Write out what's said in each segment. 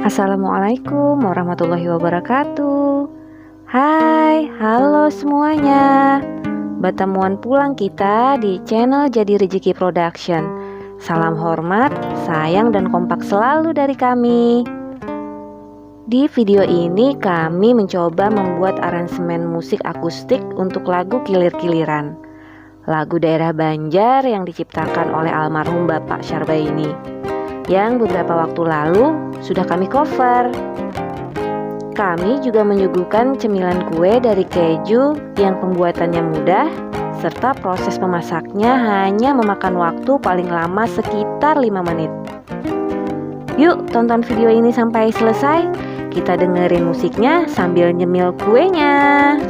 Assalamualaikum warahmatullahi wabarakatuh. Hai, halo semuanya. Bertemuan pulang kita di channel Jadi Rezeki Production. Salam hormat, sayang dan kompak selalu dari kami. Di video ini kami mencoba membuat aransemen musik akustik untuk lagu Kilir-Kiliran, lagu daerah Banjar yang diciptakan oleh almarhum Bapak Syarbaini, yang beberapa waktu lalu sudah kami cover. Kami juga menyuguhkan cemilan kue dari keju yang pembuatannya mudah, serta proses memasaknya hanya memakan waktu paling lama sekitar 5 menit. Yuk tonton video ini sampai selesai. Kita dengerin musiknya sambil nyemil kuenya.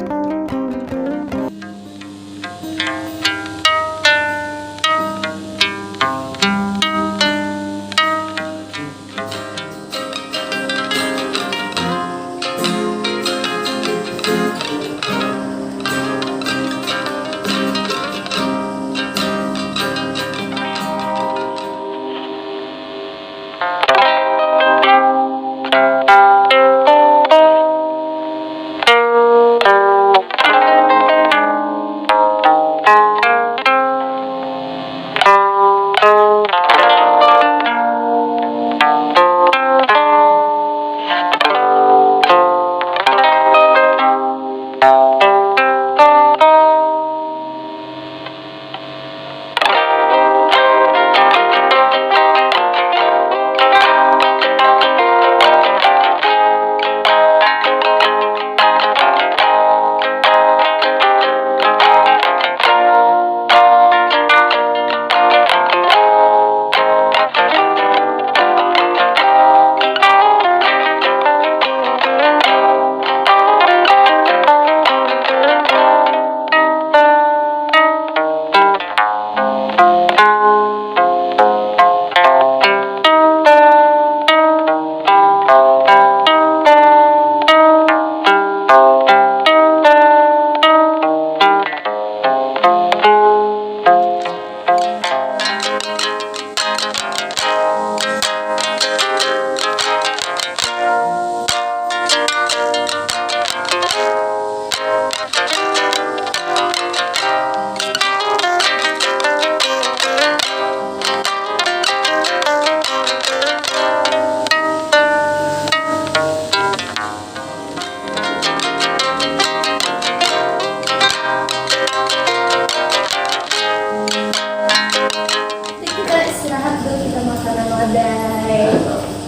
Istirahat dulu, kita makanan wadai.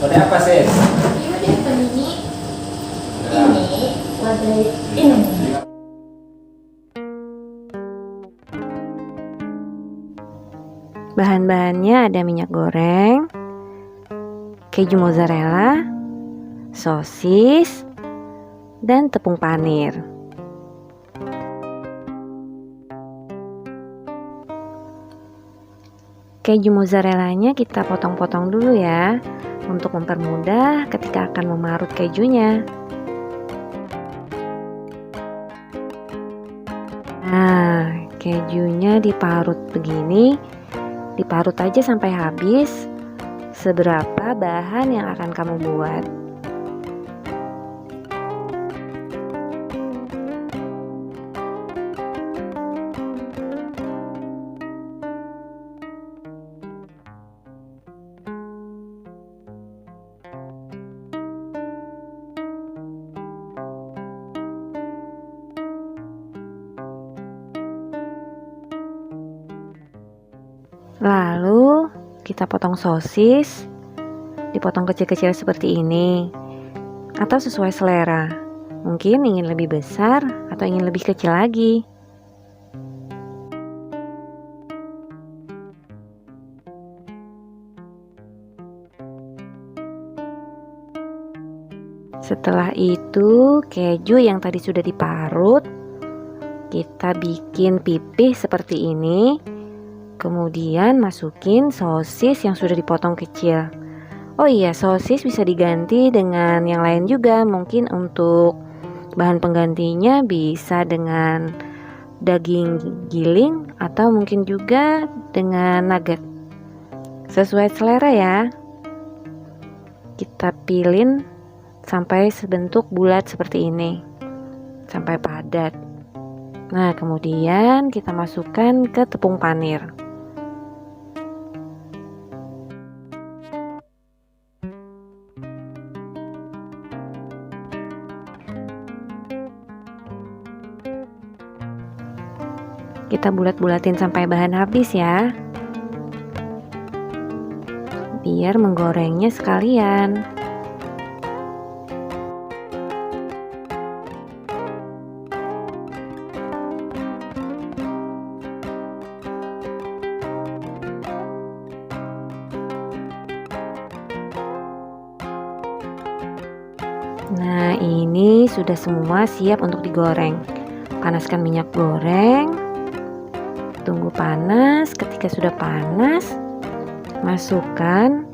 Wadai apa sih? Ini wadai apa ini? Ini wadai ini. Bahan-bahannya ada minyak goreng, keju mozzarella, sosis, dan tepung panir. Keju mozzarellanya kita potong-potong dulu ya, untuk mempermudah ketika akan memarut kejunya. Nah, kejunya diparut begini, diparut aja sampai habis seberapa bahan yang akan kamu buat. Lalu kita potong sosis, dipotong kecil-kecil seperti ini, atau sesuai selera. Mungkin ingin lebih besar atau ingin lebih kecil lagi. Setelah itu, keju yang tadi sudah diparut, kita bikin pipih seperti ini. Kemudian masukin sosis yang sudah dipotong kecil. Oh iya, sosis bisa diganti dengan yang lain juga. Mungkin untuk bahan penggantinya bisa dengan daging giling atau mungkin juga dengan nugget. Sesuai selera ya. kita pilin sampai sebentuk bulat seperti ini, sampai padat. Nah, kemudian kita masukkan ke tepung panir. Kita bulat-bulatin sampai bahan habis ya, biar menggorengnya sekalian. Nah, ini sudah semua siap untuk digoreng. Panaskan minyak goreng, tunggu panas. Ketika sudah panas, masukkan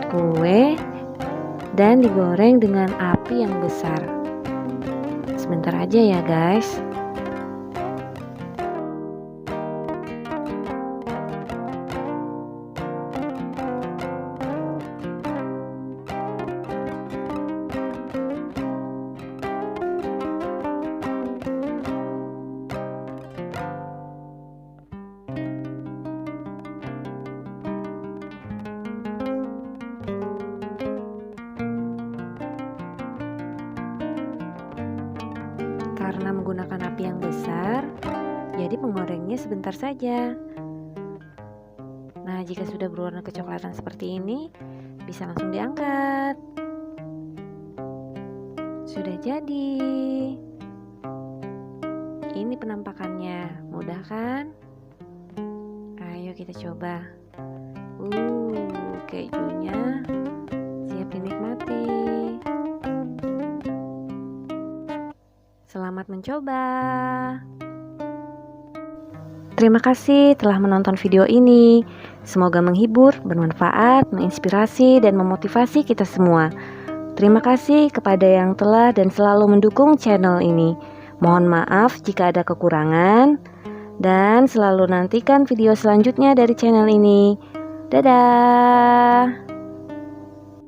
kue dan digoreng dengan api yang besar. Sebentar aja ya guys. Karena menggunakan api yang besar, jadi menggorengnya sebentar saja. Nah, jika sudah berwarna kecoklatan seperti ini, bisa langsung diangkat. Sudah jadi. Ini penampakannya, mudah kan? Ayo kita coba. Kejunya siap dinikmati. Selamat mencoba. Terima kasih telah menonton video ini. Semoga menghibur, bermanfaat, menginspirasi, dan memotivasi kita semua. Terima kasih kepada yang telah dan selalu mendukung channel ini. Mohon maaf jika ada kekurangan, dan selalu nantikan video selanjutnya dari channel ini. Dadah.